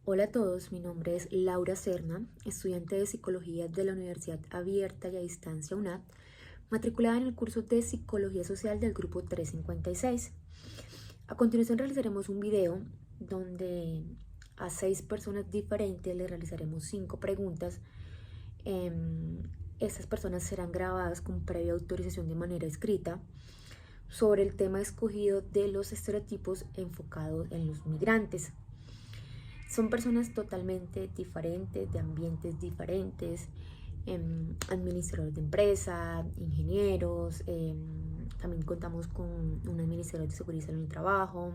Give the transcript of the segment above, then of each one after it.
Hola a todos, mi nombre es Laura Serna, estudiante de Psicología de la Universidad Abierta y a Distancia UNAD, matriculada en el curso de Psicología Social del grupo 356. A continuación realizaremos un video donde a 6 personas diferentes les realizaremos 5 preguntas. Estas personas serán grabadas con previa autorización de manera escrita sobre el tema escogido de los estereotipos enfocados en los migrantes. Son personas totalmente diferentes, de ambientes diferentes, administradores de empresa, ingenieros, también contamos con un administrador de seguridad en el trabajo.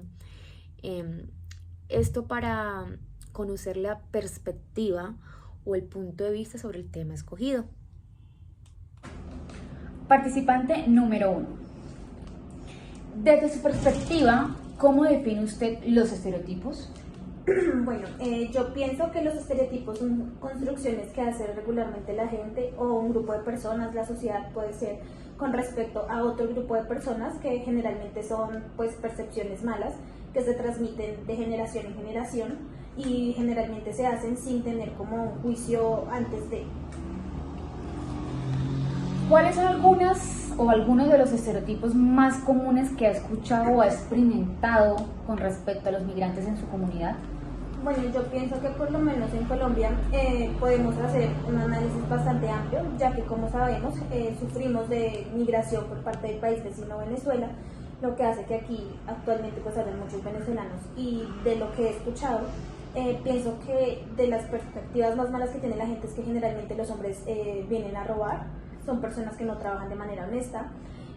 Esto para conocer la perspectiva o el punto de vista sobre el tema escogido. Participante número 1. Desde su perspectiva, ¿cómo define usted los estereotipos? Bueno, yo pienso que los estereotipos son construcciones que hace regularmente la gente o un grupo de personas, la sociedad puede ser, con respecto a otro grupo de personas que generalmente son pues percepciones malas que se transmiten de generación en generación y generalmente se hacen sin tener como un juicio antes de. ¿Cuáles son algunos de los estereotipos más comunes que ha escuchado o ha experimentado con respecto a los migrantes en su comunidad? Bueno, yo pienso que por lo menos en Colombia podemos hacer un análisis bastante amplio, ya que como sabemos sufrimos de migración por parte del país vecino Venezuela, lo que hace que aquí actualmente pues hayan muchos venezolanos, y de lo que he escuchado pienso que de las perspectivas más malas que tiene la gente es que generalmente los hombres vienen a robar, son personas que no trabajan de manera honesta.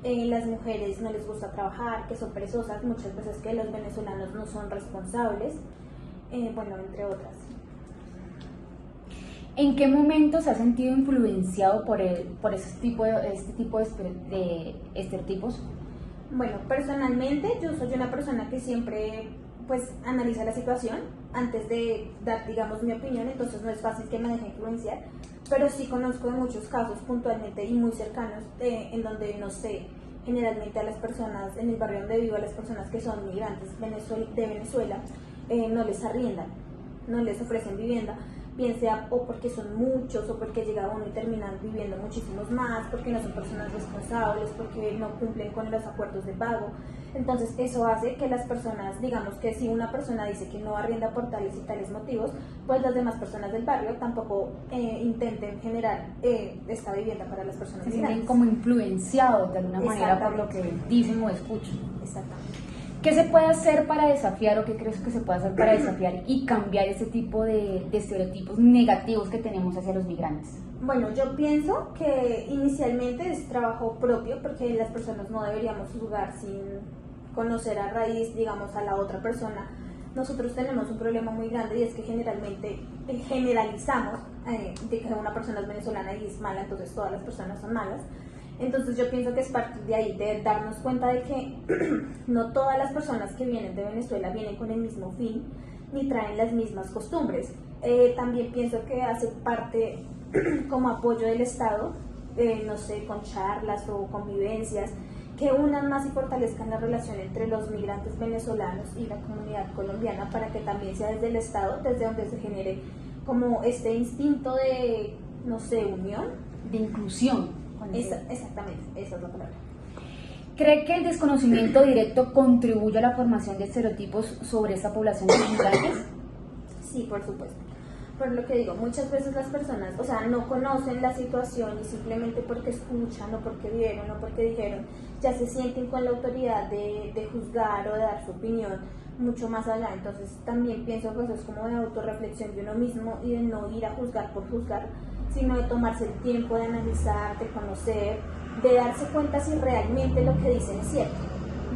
Las mujeres no les gusta trabajar, que son perezosas, muchas veces que los venezolanos no son responsables, bueno, entre otras. ¿En qué momento se ha sentido influenciado por este tipo de estereotipos? Bueno, personalmente yo soy una persona que siempre pues analiza la situación antes de dar, digamos, mi opinión, entonces no es fácil que me deje influenciar, pero sí conozco de muchos casos puntualmente y muy cercanos en donde, no sé, generalmente a las personas en el barrio donde vivo, a las personas que son migrantes de Venezuela, no les arriendan, no les ofrecen vivienda, bien sea o porque son muchos o porque llega uno y terminan viviendo muchísimos más, porque no son personas responsables, porque no cumplen con los acuerdos de pago. Entonces eso hace que las personas, digamos que si una persona dice que no arrienda por tales y tales motivos, pues las demás personas del barrio tampoco intenten generar esta vivienda para las personas Se migrantes. sienten como influenciados de alguna manera por lo que dicen o escuchan. Exactamente. ¿Qué se puede hacer para desafiar o qué crees que se puede hacer para desafiar y cambiar ese tipo de estereotipos negativos que tenemos hacia los migrantes? Bueno, yo pienso que inicialmente es trabajo propio, porque las personas no deberíamos juzgar sin conocer a raíz, digamos, a la otra persona. Nosotros tenemos un problema muy grande y es que generalmente generalizamos de que una persona es venezolana y es mala, entonces todas las personas son malas. Entonces yo pienso que es partir de ahí, de darnos cuenta de que no todas las personas que vienen de Venezuela vienen con el mismo fin, ni traen las mismas costumbres. También pienso que hace parte como apoyo del Estado, no sé, con charlas o convivencias, que unan más y fortalezcan la relación entre los migrantes venezolanos y la comunidad colombiana, para que también sea desde el Estado, desde donde se genere como este instinto de, no sé, unión. De inclusión. Exactamente, esa es la palabra. ¿Cree que el desconocimiento directo contribuye a la formación de estereotipos sobre esta población de migrantes? Sí, por supuesto. Por lo que digo, muchas veces las personas, o sea, no conocen la situación y simplemente porque escuchan o porque vieron o porque dijeron, ya se sienten con la autoridad de juzgar o de dar su opinión mucho más allá. Entonces también pienso que eso es como de autorreflexión de uno mismo y de no ir a juzgar por juzgar, sino de tomarse el tiempo de analizar, de conocer, de darse cuenta si realmente lo que dicen es cierto.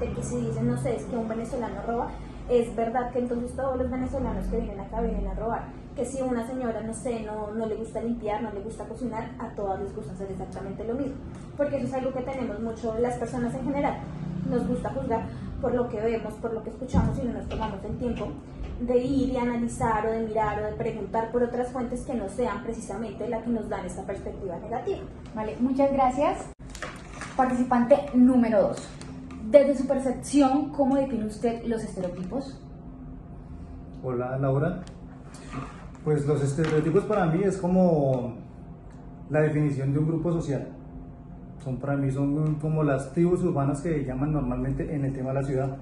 De que si dicen, no sé, es que un venezolano roba, es verdad que entonces todos los venezolanos que vienen acá vienen a robar. Que si una señora, no sé, no le gusta limpiar, no le gusta cocinar, a todas les gusta hacer exactamente lo mismo. Porque eso es algo que tenemos mucho las personas en general. Nos gusta juzgar por lo que vemos, por lo que escuchamos, y no nos tomamos el tiempo de ir y analizar o de mirar o de preguntar por otras fuentes que no sean precisamente las que nos dan esta perspectiva negativa. Vale, muchas gracias. Participante número 2. Desde su percepción, ¿cómo define usted los estereotipos? Hola Laura, Pues los estereotipos para mí es como la definición de un grupo social. Para mí son como las tribus urbanas que llaman normalmente en el tema de la ciudad.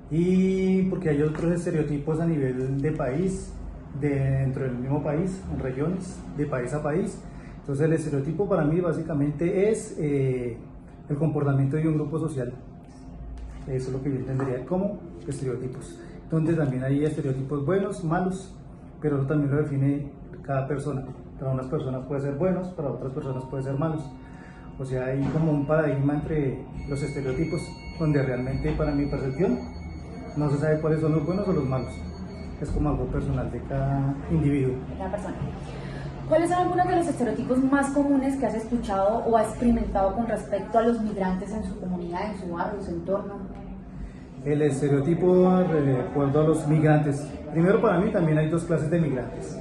Y porque hay otros estereotipos a nivel de país, dentro del mismo país, en regiones, de país a país. Entonces el estereotipo para mí básicamente es el comportamiento de un grupo social. Eso es lo que yo entendería como estereotipos. Donde también hay estereotipos buenos, malos, pero eso también lo define cada persona. Para unas personas puede ser buenos, para otras personas puede ser malos. O sea, hay como un paradigma entre los estereotipos, donde realmente para mi percepción no se sabe cuáles son los buenos o los malos. Es como algo personal de cada individuo. De cada persona. ¿Cuáles son algunos de los estereotipos más comunes que has escuchado o has experimentado con respecto a los migrantes en su comunidad, en su barrio, en su entorno? El estereotipo de acuerdo a los migrantes. Primero, para mí también hay dos clases de migrantes.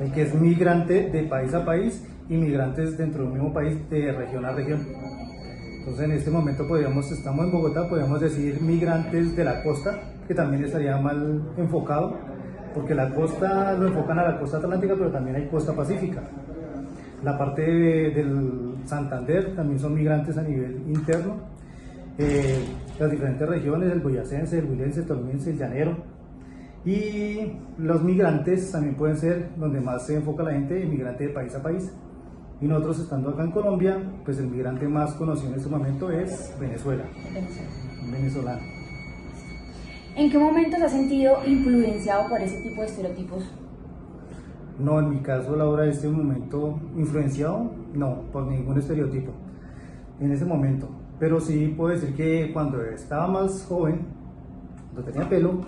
El que es migrante de país a país y migrantes dentro del mismo país de región a región. Entonces en este momento estamos en Bogotá, podríamos decir migrantes de la costa, que también estaría mal enfocado, porque la costa lo enfocan a la costa atlántica, pero también hay costa pacífica. La parte del Santander también son migrantes a nivel interno. Las diferentes regiones, el boyacense, el huilense, el tolmense, el llanero. Y los migrantes también pueden ser, donde más se enfoca la gente, el migrante de país a país. Y nosotros estando acá en Colombia, pues el migrante más conocido en este momento es Venezuela, un venezolano. ¿En qué momento se ha sentido influenciado por ese tipo de estereotipos? No, en mi caso, Laura, en este momento influenciado, no, por ningún estereotipo, en ese momento. Pero sí puedo decir que cuando estaba más joven, cuando tenía pelo,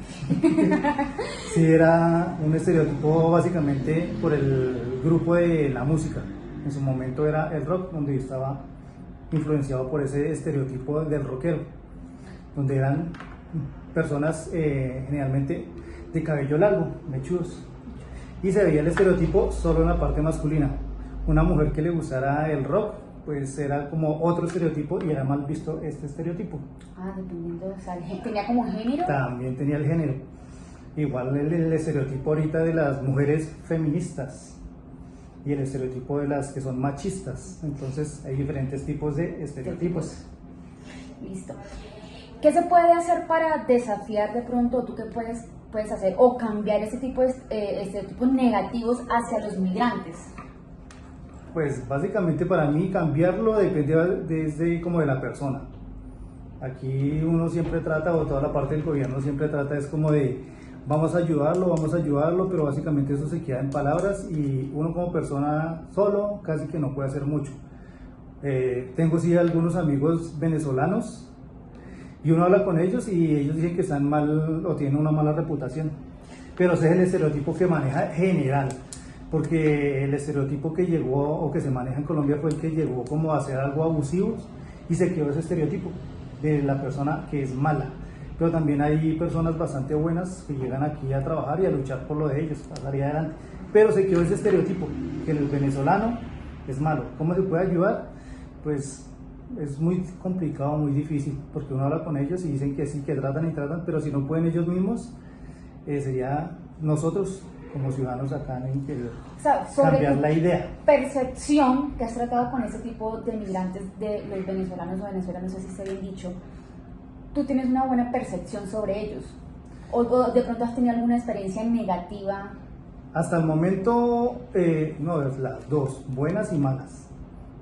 sí era un estereotipo básicamente por el grupo de la música. En su momento era el rock, donde yo estaba influenciado por ese estereotipo del rockero, donde eran personas generalmente de cabello largo, mechudos, y se veía el estereotipo solo en la parte masculina. Una mujer que le gustara el rock, pues era como otro estereotipo y era mal visto este estereotipo. Ah, dependiendo, o sea, ¿tenía como género? También tenía el género. Igual el estereotipo ahorita de las mujeres feministas y el estereotipo de las que son machistas. Entonces hay diferentes tipos de estereotipos. Listo. ¿Qué se puede hacer para desafiar de pronto, tú qué puedes hacer o cambiar ese tipo de estereotipos negativos hacia los migrantes? Pues básicamente para mí cambiarlo depende desde como de la persona. Aquí uno siempre trata, o toda la parte del gobierno siempre trata, es como de vamos a ayudarlo, pero básicamente eso se queda en palabras y uno como persona solo casi que no puede hacer mucho. Tengo sí algunos amigos venezolanos y uno habla con ellos y ellos dicen que están mal o tienen una mala reputación, pero ese es el estereotipo que maneja general, porque el estereotipo que llegó o que se maneja en Colombia fue el que llegó como a hacer algo abusivo y se quedó ese estereotipo de la persona que es mala. Pero también hay personas bastante buenas que llegan aquí a trabajar y a luchar por lo de ellos, a salir adelante. Pero se quedó ese estereotipo, que el venezolano es malo. ¿Cómo se puede ayudar? Pues es muy complicado, muy difícil, porque uno habla con ellos y dicen que sí, que tratan y tratan, pero si no pueden ellos mismos, sería nosotros como ciudadanos acá en el interior, o sea, cambiar la idea. Percepción que has tratado con ese tipo de migrantes, de los venezolanos o venezolanos, no sé si esté bien dicho, tú tienes una buena percepción sobre ellos, o de pronto has tenido alguna experiencia negativa. Hasta el momento, no, las dos, buenas y malas,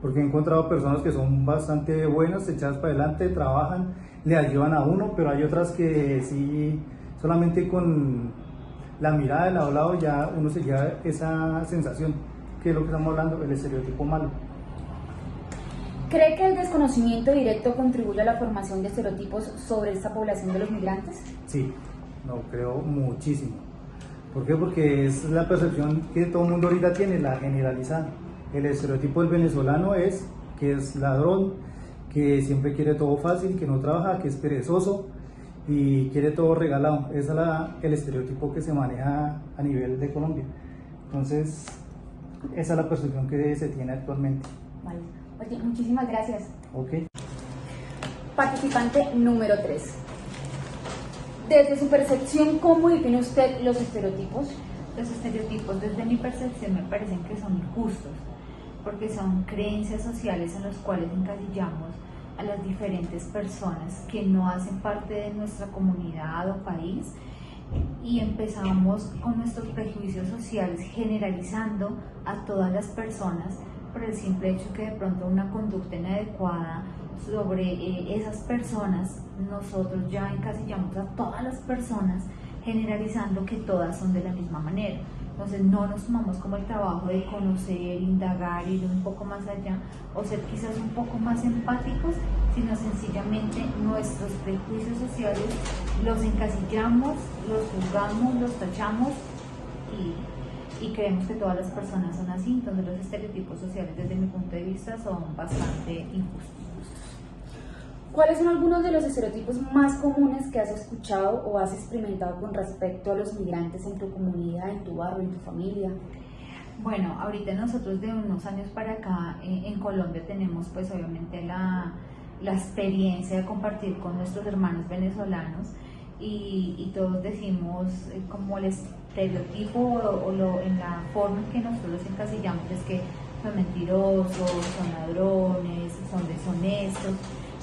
porque he encontrado personas que son bastante buenas, echadas para adelante, trabajan, le ayudan a uno, pero hay otras que sí, solamente con la mirada de lado a lado ya uno se lleva esa sensación, que es lo que estamos hablando, el estereotipo malo. ¿Cree que el desconocimiento directo contribuye a la formación de estereotipos sobre esta población de los migrantes? Sí, no, creo muchísimo. ¿Por qué? Porque es la percepción que todo el mundo ahorita tiene, la generalizada. El estereotipo del venezolano es que es ladrón, que siempre quiere todo fácil, que no trabaja, que es perezoso y quiere todo regalado. Ese es el estereotipo que se maneja a nivel de Colombia. Entonces, esa es la percepción que se tiene actualmente. Vale. Oye, muchísimas gracias. Ok. Participante número 3. Desde su percepción, ¿cómo define usted los estereotipos? Los estereotipos, desde mi percepción, me parecen que son injustos, porque son creencias sociales en las cuales encasillamos a las diferentes personas que no hacen parte de nuestra comunidad o país, y empezamos con nuestros prejuicios sociales generalizando a todas las personas por el simple hecho que de pronto una conducta inadecuada sobre esas personas, nosotros ya encasillamos a todas las personas generalizando que todas son de la misma manera. Entonces no nos tomamos como el trabajo de conocer, indagar, ir un poco más allá o ser quizás un poco más empáticos, sino sencillamente nuestros prejuicios sociales los encasillamos, los juzgamos, los tachamos y creemos que todas las personas son así. Entonces los estereotipos sociales desde mi punto de vista son bastante injustos. ¿Cuáles son algunos de los estereotipos más comunes que has escuchado o has experimentado con respecto a los migrantes en tu comunidad, en tu barrio, en tu familia? Bueno, ahorita nosotros de unos años para acá en Colombia tenemos pues obviamente la experiencia de compartir con nuestros hermanos venezolanos y todos decimos como el estereotipo en la forma en que nosotros los encasillamos es que son mentirosos, son ladrones, son deshonestos.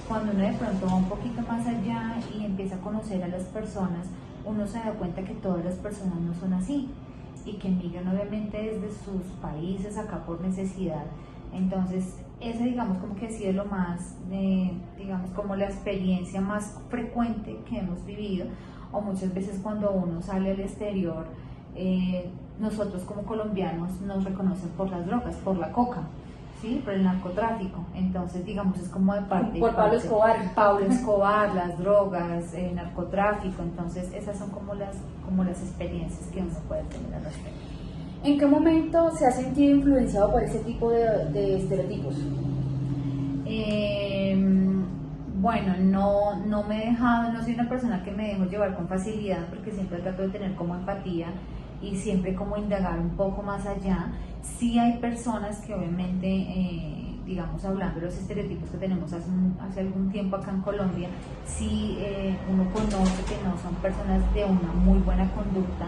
Cuando uno de pronto va un poquito más allá y empieza a conocer a las personas, uno se da cuenta que todas las personas no son así y que migran obviamente desde sus países acá por necesidad. Entonces, ese digamos como que ha sido lo más, digamos como la experiencia más frecuente que hemos vivido, o muchas veces cuando uno sale al exterior, nosotros como colombianos nos reconocen por las drogas, por la coca. Sí, por el narcotráfico. Entonces, digamos, es como de parte. Por Pablo Escobar. Pablo Escobar, las drogas, el narcotráfico. Entonces, esas son como las experiencias que uno puede tener al respecto. ¿En qué momento se ha sentido influenciado por ese tipo de estereotipos? Bueno, no me he dejado, no soy una persona que me dejo llevar con facilidad, porque siempre trato de tener como empatía y siempre como indagar un poco más allá. Sí hay personas que obviamente, digamos, hablando de los estereotipos que tenemos hace algún tiempo acá en Colombia, sí uno conoce que no son personas de una muy buena conducta,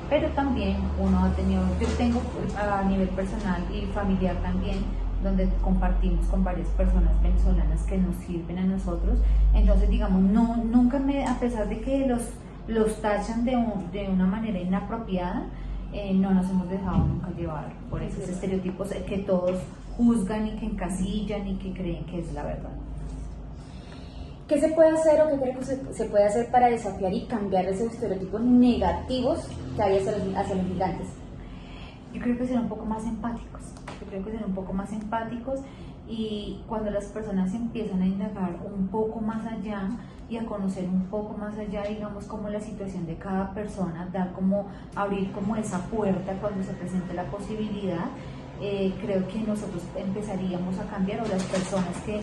pero también uno ha tenido, yo tengo a nivel personal y familiar también, donde compartimos con varias personas venezolanas que nos sirven a nosotros. Entonces, digamos, nunca a pesar de que los tachan de una manera inapropiada, no nos hemos dejado nunca llevar por esos estereotipos que todos juzgan y que encasillan y que creen que es la verdad. ¿Qué se puede hacer o qué creo que se puede hacer para desafiar y cambiar esos estereotipos negativos que hay hacia los migrantes? Yo creo que ser un poco más empáticos. Y cuando las personas empiezan a indagar un poco más allá y a conocer un poco más allá, digamos, como la situación de cada persona, abrir como esa puerta cuando se presente la posibilidad, creo que nosotros empezaríamos a cambiar, o las personas que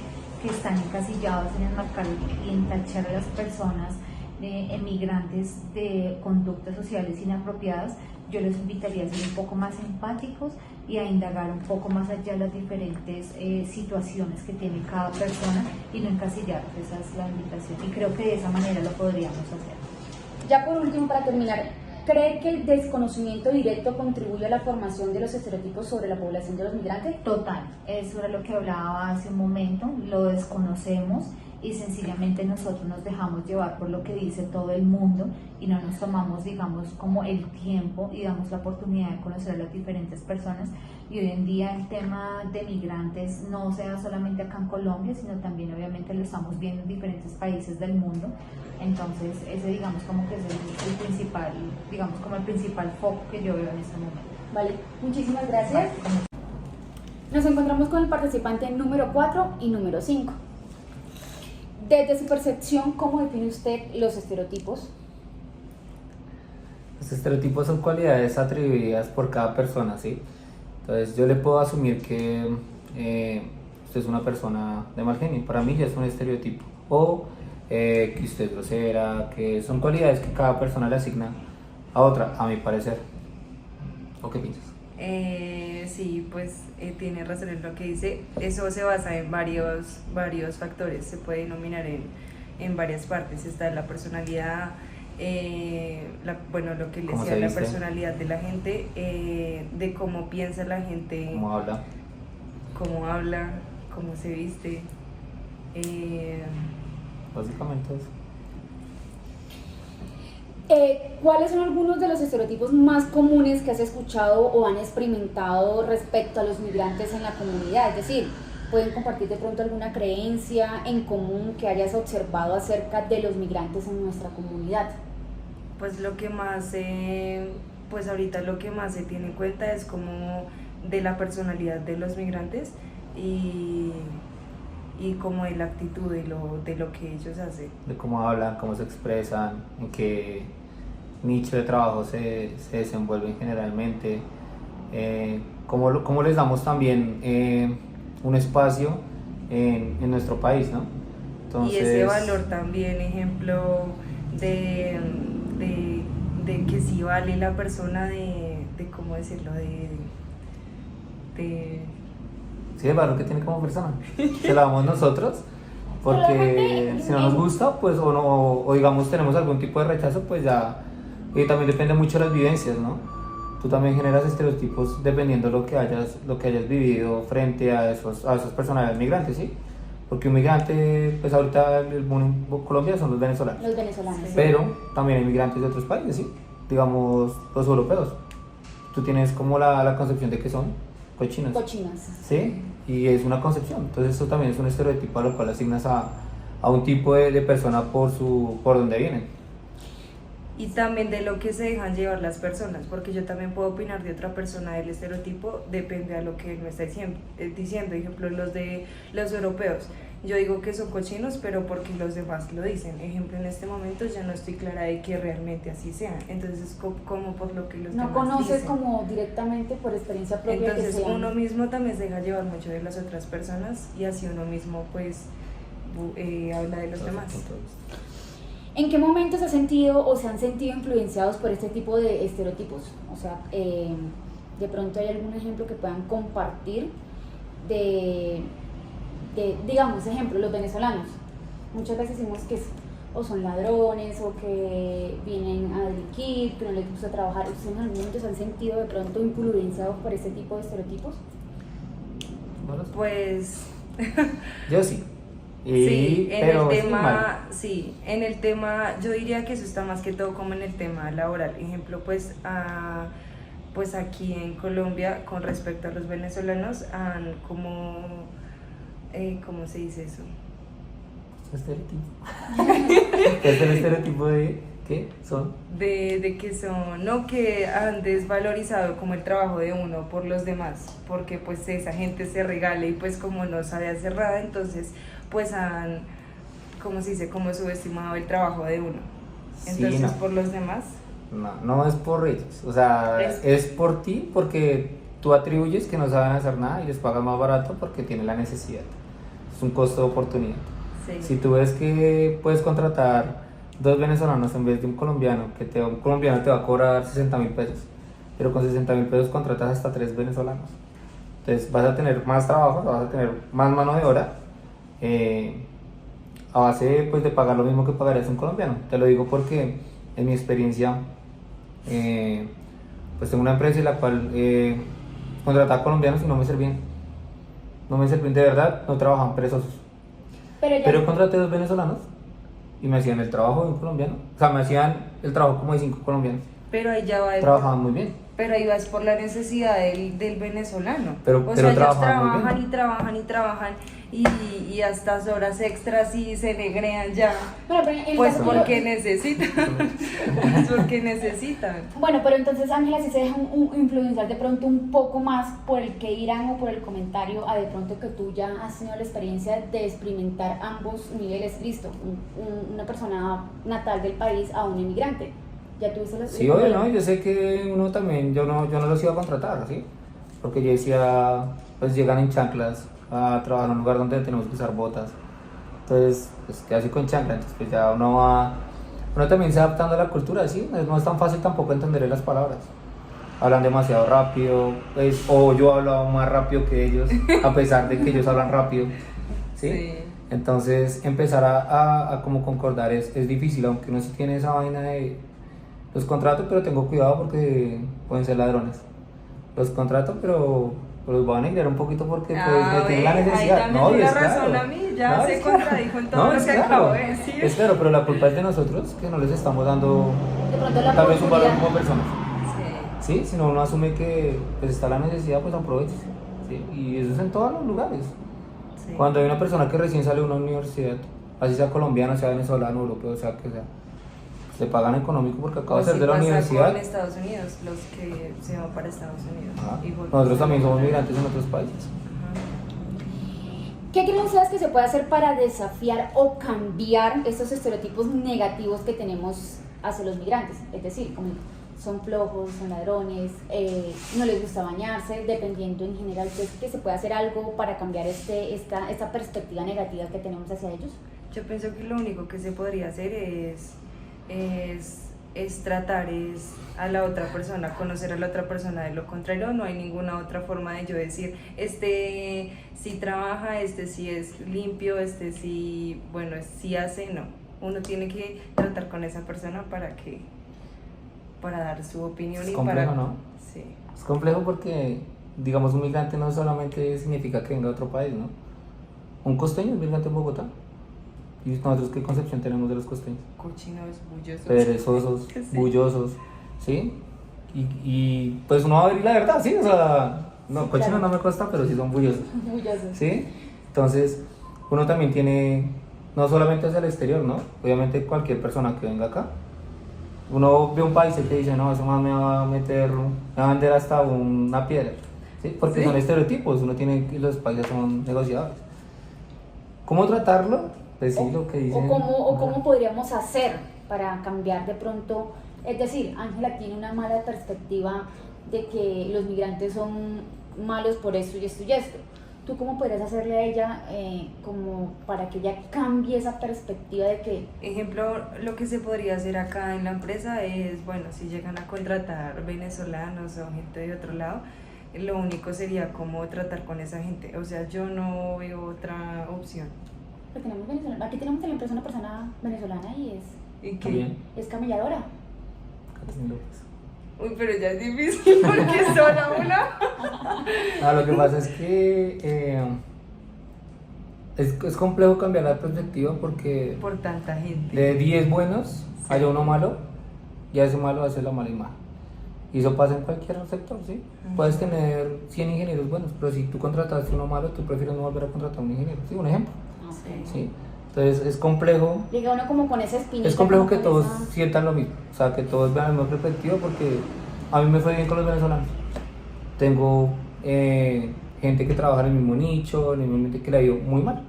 están encasilladas en enmarcar y en tachar a las personas emigrantes de conductas sociales inapropiadas, yo les invitaría a ser un poco más empáticos y a indagar un poco más allá las diferentes situaciones que tiene cada persona y no encasillarlos. Esa es la invitación y creo que de esa manera lo podríamos hacer. Ya por último, para terminar, ¿cree que el desconocimiento directo contribuye a la formación de los estereotipos sobre la población de los migrantes? Total, eso era lo que hablaba hace un momento, lo desconocemos y sencillamente nosotros nos dejamos llevar por lo que dice todo el mundo y no nos tomamos, digamos, como el tiempo y damos la oportunidad de conocer a las diferentes personas. Y hoy en día el tema de migrantes no se da solamente acá en Colombia, sino también obviamente lo estamos viendo en diferentes países del mundo. Entonces ese digamos como que es el principal, digamos como el principal foco que yo veo en este momento. Vale, muchísimas gracias. Nos encontramos con el participante número 4 y número 5. Desde su percepción, ¿cómo define usted los estereotipos? Los estereotipos son cualidades atribuidas por cada persona, ¿sí? Entonces yo le puedo asumir que usted es una persona de mal genio, para mí ya es un estereotipo. O que usted es grosera, que son cualidades que cada persona le asigna a otra, a mi parecer. ¿O qué piensas? Sí, pues tiene razón en lo que dice. Eso se basa en varios factores, se puede denominar en varias partes. Está la personalidad, bueno, lo que les ¿Cómo decía, se la viste? personalidad de la gente, de cómo piensa la gente, ¿Cómo habla? cómo se viste. Básicamente eso. ¿Cuáles son algunos de los estereotipos más comunes que has escuchado o han experimentado respecto a los migrantes en la comunidad? Es decir, pueden compartir de pronto alguna creencia en común que hayas observado acerca de los migrantes en nuestra comunidad. Pues lo que más, pues ahorita lo que más se tiene en cuenta es como de la personalidad de los migrantes y como de la actitud de lo que ellos hacen. De cómo hablan, cómo se expresan, en qué nicho de trabajo se desenvuelven generalmente, cómo les damos también un espacio en nuestro país, ¿no? Y ese valor también, ejemplo, de que si vale la persona de ¿cómo decirlo? Sí, el valor que tiene como persona. Se la damos nosotros, porque si no nos gusta, pues o digamos tenemos algún tipo de rechazo, pues ya también depende mucho de las vivencias, ¿no? Tú también generas estereotipos dependiendo lo que hayas vivido frente a esos personajes migrantes, ¿sí? Porque un migrante, pues ahorita el mundo en Colombia son los venezolanos. Los venezolanos. Sí. Pero también hay migrantes de otros países, ¿sí? Digamos los europeos. Tú tienes como la concepción de que son cochinos. Cochinas. ¿Sí? Y es una concepción. Entonces eso también es un estereotipo a lo cual asignas a un tipo de persona por donde vienen. Y también de lo que se dejan llevar las personas, porque yo también puedo opinar de otra persona del estereotipo, depende a lo que él me está diciendo. Ejemplo, los europeos. Yo digo que son cochinos, pero porque los demás lo dicen. Ejemplo, en este momento yo no estoy clara de que realmente así sea. Entonces es como por lo que los No demás conoces dicen. como directamente por experiencia propia. Entonces que sean. uno mismo también se deja llevar mucho de las otras personas y así uno mismo pues habla de los demás. ¿En qué momentos has sentido o se han sentido influenciados por este tipo de estereotipos? O sea, de pronto hay algún ejemplo que puedan compartir de digamos, ejemplo, los venezolanos. Muchas veces decimos que o son ladrones o que vienen a delinquir, que no les gusta trabajar. ¿Ustedes en algún momento se han sentido de pronto influenciados por este tipo de estereotipos? Pues Yo sí. sí, pero en el sí, mal. tema, sí, en el tema, yo diría que eso está más que todo como en el tema laboral. Ejemplo, pues aquí en Colombia, con respecto a los venezolanos, han como, ¿cómo se dice eso? Estereotipo. ¿Qué es el estereotipo de qué son? De que son, no, que han desvalorizado como el trabajo de uno por los demás, porque pues esa gente se regala y pues como no sabe hacer nada, entonces pues han, ¿cómo se dice? Como subestimado el trabajo de uno. Entonces Sí, no. por los demás. No es por ellos, o sea, es por ti, porque tú atribuyes que no saben hacer nada y les pagas más barato porque tienen la necesidad. Es un costo de oportunidad. Sí. Si tú ves que puedes contratar 2 venezolanos en vez de un colombiano, un colombiano te va a cobrar 60.000 pesos, pero con 60.000 pesos contratas hasta 3 venezolanos. Entonces vas a tener más trabajo, vas a tener más mano de obra, a base pues, de pagar lo mismo que pagarías un colombiano. Te lo digo porque en mi experiencia, pues tengo una empresa en la cual contrataba colombianos y no me servían. No me servían de verdad, no trabajaban perezosos. Pero contraté 2 venezolanos y me hacían el trabajo de un colombiano. O sea, me hacían el trabajo como de 5 colombianos. Pero ahí ya va Trabajaban muy bien. Pero ahí vas por la necesidad del venezolano. Pero o sea, ellos trabajan muy trabajan bien. y trabajan y trabajan y hasta horas extras y se negrean ya. Bueno, pero en el Pues caso- porque necesitan. Pues porque necesitan. Bueno, pero entonces Ángela sí se deja influenciar de pronto un poco más por el que irán o por el comentario a de pronto que tú ya has tenido la experiencia de experimentar ambos niveles. Listo, una persona natal del país a un inmigrante. Ya tuviste la Sí, obvio, ¿no? Yo sé que uno también, yo no los iba a contratar, ¿sí? Porque yo decía, pues llegan en chanclas a trabajar en un lugar donde tenemos que usar botas. Entonces, pues, ¿qué hace con chancla? Entonces, pues ya uno también se va adaptando a la cultura, ¿sí? No es tan fácil tampoco entender las palabras. Hablan demasiado rápido, pues, o yo hablaba más rápido que ellos, a pesar de que ellos hablan rápido, ¿sí? Sí. Entonces empezar a como concordar es difícil, aunque uno sí tiene esa vaina de los contratos, pero tengo cuidado porque pueden ser ladrones. Los contratos, pero los voy a negrar un poquito porque pues, tienen la necesidad. Ahí ya me dio y la es razón claro. a mí, ya No, se es claro. contradijo en todo No, lo es que claro. acabo de decir. Es claro, pero la culpa es de nosotros que no les estamos dando De pronto la tal vez un valor oportunidad. como personas. Sí. ¿Sí? Si no uno asume que pues, está la necesidad, pues aproveche. ¿Sí? Y eso es en todos los lugares. Sí. Cuando hay una persona que recién sale de una universidad, así sea colombiana, sea venezolano, europeo, sea que sea, le pagan económico porque acaba de O salir si de la pasa universidad. con Estados Unidos, los que se van para Estados Unidos. Ajá. y vuelven. Nosotros también somos migrantes en otros países. Ajá. ¿Qué creen ustedes que se puede hacer para desafiar o cambiar estos estereotipos negativos que tenemos hacia los migrantes? Es decir, como son flojos, son ladrones, no les gusta bañarse, dependiendo en general, ¿crees que se puede hacer algo para cambiar esta perspectiva negativa que tenemos hacia ellos? Yo pienso que lo único que se podría hacer es tratar a la otra persona, conocer a la otra persona. De lo contrario, no hay ninguna otra forma de yo decir, este sí trabaja, este sí es limpio, este sí, bueno, sí hace, no. Uno tiene que tratar con esa persona para dar su opinión Es y complejo, para... ¿no? Sí. Es complejo porque, digamos, un migrante no solamente significa que venga de otro país, ¿no? Un costeño es migrante en Bogotá. ¿Y nosotros qué concepción tenemos de los costeños? Cochinos, bullosos. Perezosos, Sí. bullosos, ¿sí? Y pues uno va a ver la verdad, ¿sí? O sea, no, Sí, cochinos claro. no me cuesta, pero sí son bullosos, Orgullosos. ¿sí? Entonces, uno también tiene, no solamente hacia el exterior, ¿no? Obviamente cualquier persona que venga acá, uno ve un país y te dice, no, eso más me va a vender hasta una piedra, ¿sí? Porque Sí. son estereotipos, uno tiene, y los países son negociables. ¿Cómo tratarlo? Pues sí, lo que dicen. O cómo podríamos hacer para cambiar de pronto, es decir, Ángela tiene una mala perspectiva de que los migrantes son malos por esto y esto y esto. ¿Tú cómo podrías hacerle a ella como para que ella cambie esa perspectiva de que... Ejemplo, lo que se podría hacer acá en la empresa es, bueno, si llegan a contratar venezolanos o gente de otro lado, lo único sería cómo tratar con esa gente. O sea, yo no veo otra opción. Aquí tenemos en la empresa una persona venezolana y ¿Y qué? También, es camelladora. Catherine López. Uy, pero ya es difícil porque sola una. Lo que pasa es que es complejo cambiar la perspectiva porque Por tanta gente. de 10 buenos hay uno malo y a ese malo hace la mala imagen. Y eso pasa en cualquier sector, ¿sí? Ujú. Puedes tener 100 ingenieros buenos, pero si tú contrataste uno malo, tú prefieres no volver a contratar a un ingeniero. ¿Sí? Un ejemplo. Sí. ¿Sí? Entonces es complejo. Llega uno como con esa espinita. Es complejo como que con todos esa- sientan lo mismo, o sea, que todos vean la misma perspectiva porque a mí me fue bien con los venezolanos. Tengo gente que trabaja en el mismo nicho, en el mismo nicho que le ha ido muy mal,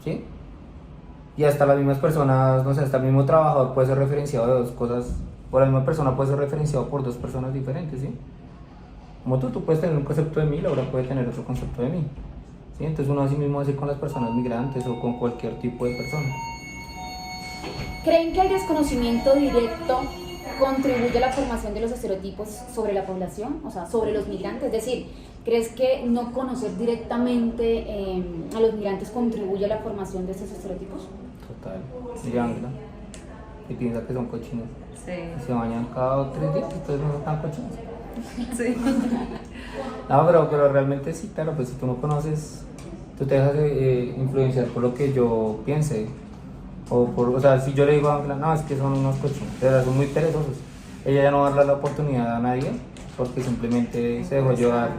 ¿sí? Y hasta las mismas personas, no sé, hasta el mismo trabajador puede ser referenciado de dos cosas, o la misma persona puede ser referenciado por dos personas diferentes, ¿sí? Como tú puedes tener un concepto de mí, Laura puede tener otro concepto de mí, ¿sí? Entonces uno así mismo hace con las personas migrantes o con cualquier tipo de persona. ¿Creen que el desconocimiento directo contribuye a la formación de los estereotipos sobre la población, o sea, sobre los migrantes? Es decir, ¿crees que no conocer directamente a los migrantes contribuye a la formación de esos estereotipos? Total, y Ángela, y piensa que son cochinos. Sí. Se bañan cada 3 días, entonces no son tan cochinos. Sí. No, pero realmente sí, claro, pues si tú no conoces, tú te dejas influenciar por lo que yo piense. O sea, si yo le digo a Ángela, no, es que son unos cochinos, de verdad son muy perezosos. Ella ya no va a darle la oportunidad a nadie porque simplemente se dejó llevar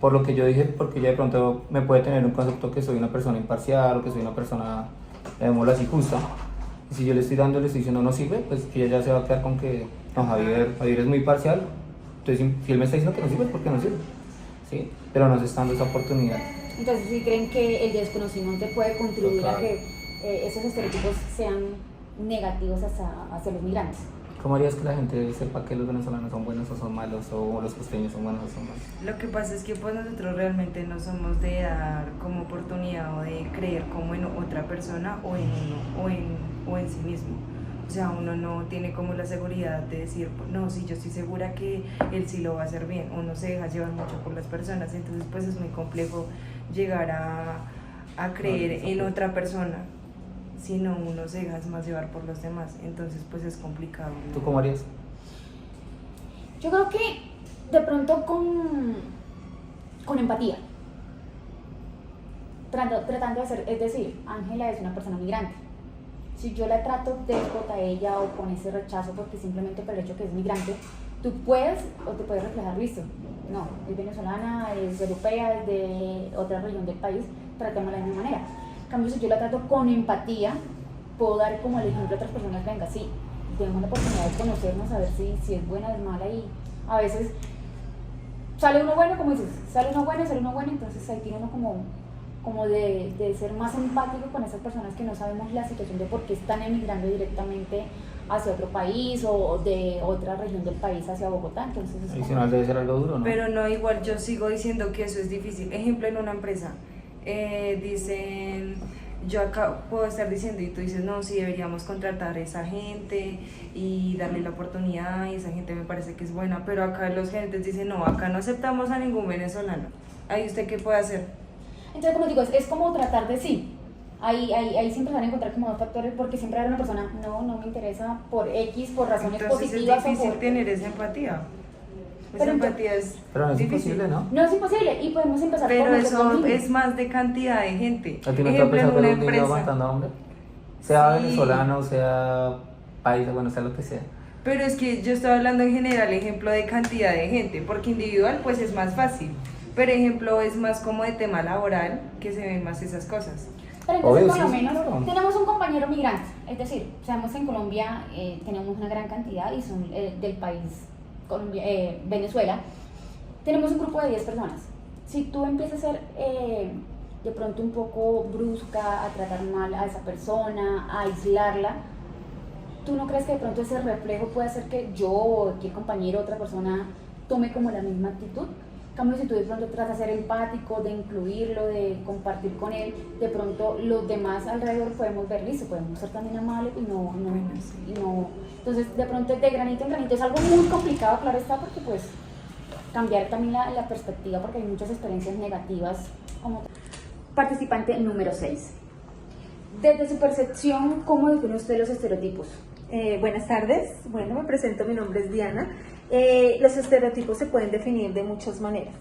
por lo que yo dije, porque ella de pronto me puede tener un concepto que soy una persona imparcial o que soy una persona, llamémoslo así, justa. Y si yo le estoy diciendo no sirve, pues ella ya se va a quedar con que no, Javier es muy parcial. Entonces, si él me está diciendo que no sirve, ¿por qué no sirve? ¿Sí? Pero nos está dando esa oportunidad. Entonces, ¿sí creen que el desconocimiento puede contribuir a Total. que esos estereotipos sean negativos hacia los migrantes? ¿Cómo harías que la gente sepa que los venezolanos son buenos o son malos, o los costeños son buenos o son malos? Lo que pasa es que pues nosotros realmente no somos de dar como oportunidad o de creer como en otra persona o en uno o en sí mismo. O sea, uno no tiene como la seguridad de decir, no, sí, yo estoy segura que él sí lo va a hacer bien. Uno se deja llevar mucho por las personas, entonces pues es muy complejo llegar a creer en otra persona, sino uno se deja más llevar por los demás, entonces pues es complicado. ¿Tú cómo harías? Yo creo que de pronto con empatía. Tratando de ser, es decir, Ángela es una persona migrante. Si yo la trato déspota a ella o con ese rechazo porque simplemente por el hecho que es migrante, tú puedes o te puedes reflejar, listo. No, es venezolana, es europea, es de otra región del país, tratémosla de la misma manera. En cambio, si yo la trato con empatía, puedo dar como el ejemplo a otras personas, venga, sí, tenemos la oportunidad de conocernos, a ver si es buena o es mala, y a veces sale uno bueno, como dices, sale uno bueno, entonces ahí tiene uno como de ser más empático con esas personas que no sabemos la situación de por qué están emigrando directamente hacia otro país o de otra región del país hacia Bogotá. Entonces es Adicional debe ser algo duro, ¿no? Pero no, igual yo sigo diciendo que eso es difícil. Ejemplo, en una empresa, dicen, yo acá puedo estar diciendo y tú dices, no, sí deberíamos contratar a esa gente y darle la oportunidad y esa gente me parece que es buena, pero acá los gerentes dicen, no, acá no aceptamos a ningún venezolano. ¿Ahí usted qué puede hacer? Entonces, como digo, es como tratar de sí. Ahí siempre van a encontrar como dos factores, porque siempre hay una persona, no me interesa por X, por razones Entonces positivas. es difícil o por... tener esa empatía. Esa Pero empatía es Pero no es difícil. imposible, ¿no? No es imposible, y podemos empezar Pero por eso nosotros mismos. es más de cantidad de gente. ¿A ti no te ha Ejemplo, en pensado una algún día empresa. aguantando hambre? Sea Sí. venezolano, sea paisa, bueno, sea lo que sea. Pero es que yo estoy hablando en general, ejemplo de cantidad de gente, porque individual pues es más fácil. Pero ejemplo es más como de tema laboral, que se ven más esas cosas. Pero entonces, Obvio, por lo sí, menos, claro. tenemos un compañero migrante, es decir, sabemos que en Colombia tenemos una gran cantidad y son del país Venezuela. Tenemos un grupo de 10 personas. Si tú empiezas a ser de pronto un poco brusca, a tratar mal a esa persona, a aislarla, ¿tú no crees que de pronto ese reflejo puede hacer que yo o cualquier compañero, otra persona, tome como la misma actitud? En cambio, si tú de pronto tratas de ser empático, de incluirlo, de compartir con él, de pronto los demás alrededor podemos ver, listo, podemos ser también amables y no. Entonces, de pronto de granito en granito es algo muy complicado, claro está, porque pues cambiar también la perspectiva, porque hay muchas experiencias negativas. Como participante número 6. Desde su percepción, ¿cómo define usted los estereotipos? Buenas tardes, bueno, me presento, mi nombre es Diana. Los estereotipos se pueden definir de muchas maneras.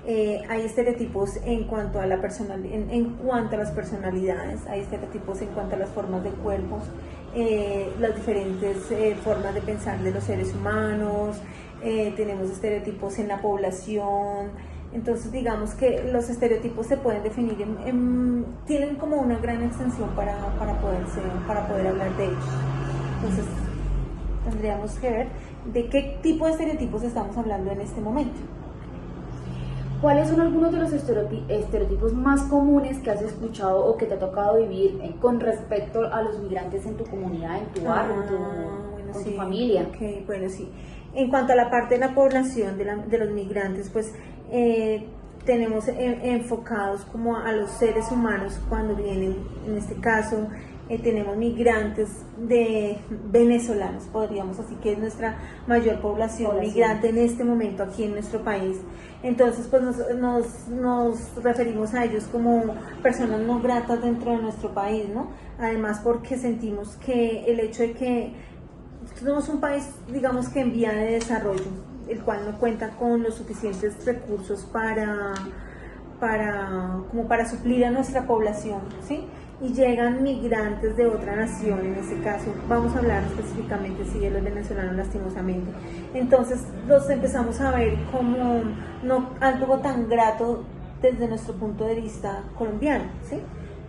Hay estereotipos en cuanto a en cuanto a las personalidades, hay estereotipos en cuanto a las formas de cuerpos, las diferentes formas de pensar de los seres humanos, tenemos estereotipos en la población. Entonces digamos que los estereotipos se pueden definir, tienen como una gran extensión para poder hablar de ellos. Entonces tendríamos que ver de qué tipo de estereotipos estamos hablando en este momento. ¿Cuáles son algunos de los estereotipos más comunes que has escuchado o que te ha tocado vivir con respecto a los migrantes en tu comunidad, en tu barrio, con tu familia? Okay, bueno, sí. En cuanto a la parte de la población de los migrantes, pues tenemos enfocados como a los seres humanos cuando vienen, en este caso tenemos migrantes de venezolanos, podríamos, así que es nuestra mayor población migrante en este momento aquí en nuestro país. Entonces pues nos referimos a ellos como personas no gratas dentro de nuestro país, ¿no? Además porque sentimos que el hecho de que somos un país, digamos que en vía de desarrollo, el cual no cuenta con los suficientes recursos para suplir a nuestra población, ¿sí? Y llegan migrantes de otra nación, en este caso vamos a hablar específicamente de los venezolanos, lastimosamente. Entonces los empezamos a ver como no algo tan grato desde nuestro punto de vista colombiano, ¿sí?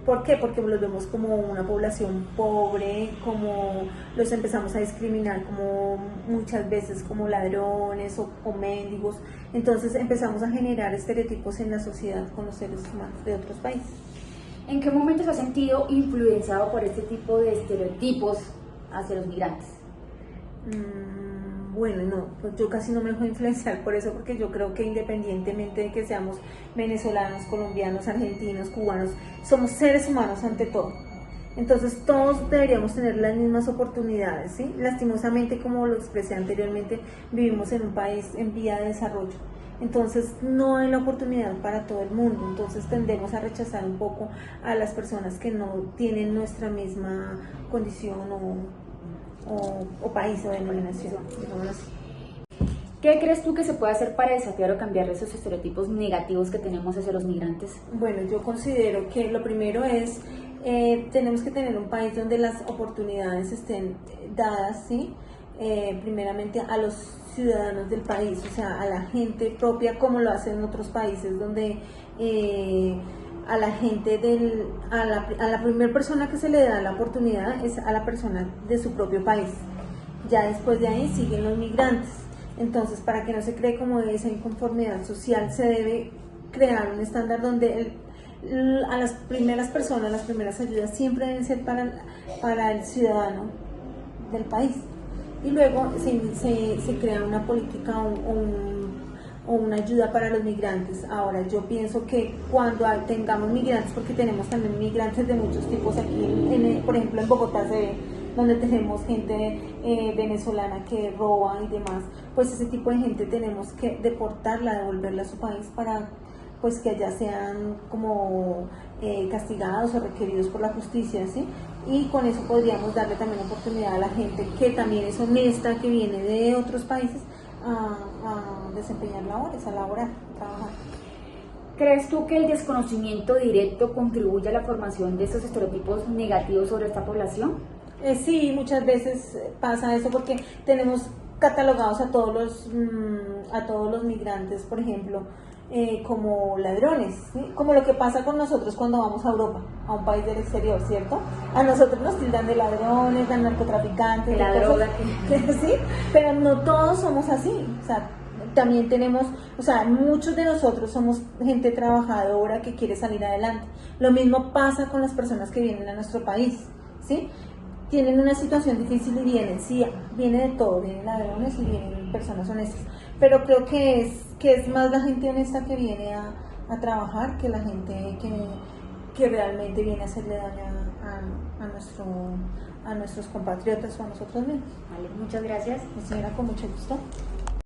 ¿Por qué? Porque los vemos como una población pobre, como los empezamos a discriminar como muchas veces como ladrones o mendigos. Entonces empezamos a generar estereotipos en la sociedad con los seres humanos de otros países. ¿En qué momento se ha sentido influenciado por este tipo de estereotipos hacia los migrantes? Bueno, no, pues yo casi no me dejo influenciar por eso, porque yo creo que independientemente de que seamos venezolanos, colombianos, argentinos, cubanos, somos seres humanos ante todo. Entonces todos deberíamos tener las mismas oportunidades, ¿sí? Lastimosamente, como lo expresé anteriormente, vivimos en un país en vía de desarrollo. Entonces no hay la oportunidad para todo el mundo, entonces tendemos a rechazar un poco a las personas que no tienen nuestra misma condición o país o denominación, digámoslo así. ¿Qué crees tú que se puede hacer para desafiar o cambiar esos estereotipos negativos que tenemos hacia los migrantes? Bueno, yo considero que lo primero es, tenemos que tener un país donde las oportunidades estén dadas, ¿sí? Primeramente a los ciudadanos del país, o sea, a la gente propia, como lo hacen en otros países, donde a la gente a la primera persona que se le da la oportunidad es a la persona de su propio país. Ya después de ahí siguen los migrantes. Entonces, para que no se cree como esa inconformidad social, se debe crear un estándar donde a las primeras personas, las primeras ayudas siempre deben ser para el ciudadano del país. Y luego se crea una política o una ayuda para los migrantes. Ahora, yo pienso que cuando tengamos migrantes, porque tenemos también migrantes de muchos tipos aquí, por ejemplo en Bogotá se ve, donde tenemos gente venezolana que roba y demás, pues ese tipo de gente tenemos que deportarla, devolverla a su país para pues que allá sean como castigados o requeridos por la justicia, ¿sí? Y con eso podríamos darle también oportunidad a la gente que también es honesta, que viene de otros países, a desempeñar labores, a laborar, a trabajar. ¿Crees tú que el desconocimiento directo contribuye a la formación de estos estereotipos negativos sobre esta población? Sí, muchas veces pasa eso porque tenemos catalogados a todos los migrantes, por ejemplo, como ladrones, ¿sí? Como lo que pasa con nosotros cuando vamos a Europa, a un país del exterior, ¿cierto? A nosotros nos tildan de ladrones, de narcotraficantes, de la droga, sí, pero no todos somos así, o sea, también tenemos, o sea, muchos de nosotros somos gente trabajadora que quiere salir adelante. Lo mismo pasa con las personas que vienen a nuestro país, ¿sí? Tienen una situación difícil y vienen, sí, viene de todo, vienen ladrones y vienen personas honestas, pero creo que es más la gente honesta que viene a trabajar que la gente que realmente viene a hacerle daño a nuestros compatriotas o a nosotros mismos. Vale, muchas gracias. Señora, con mucho gusto.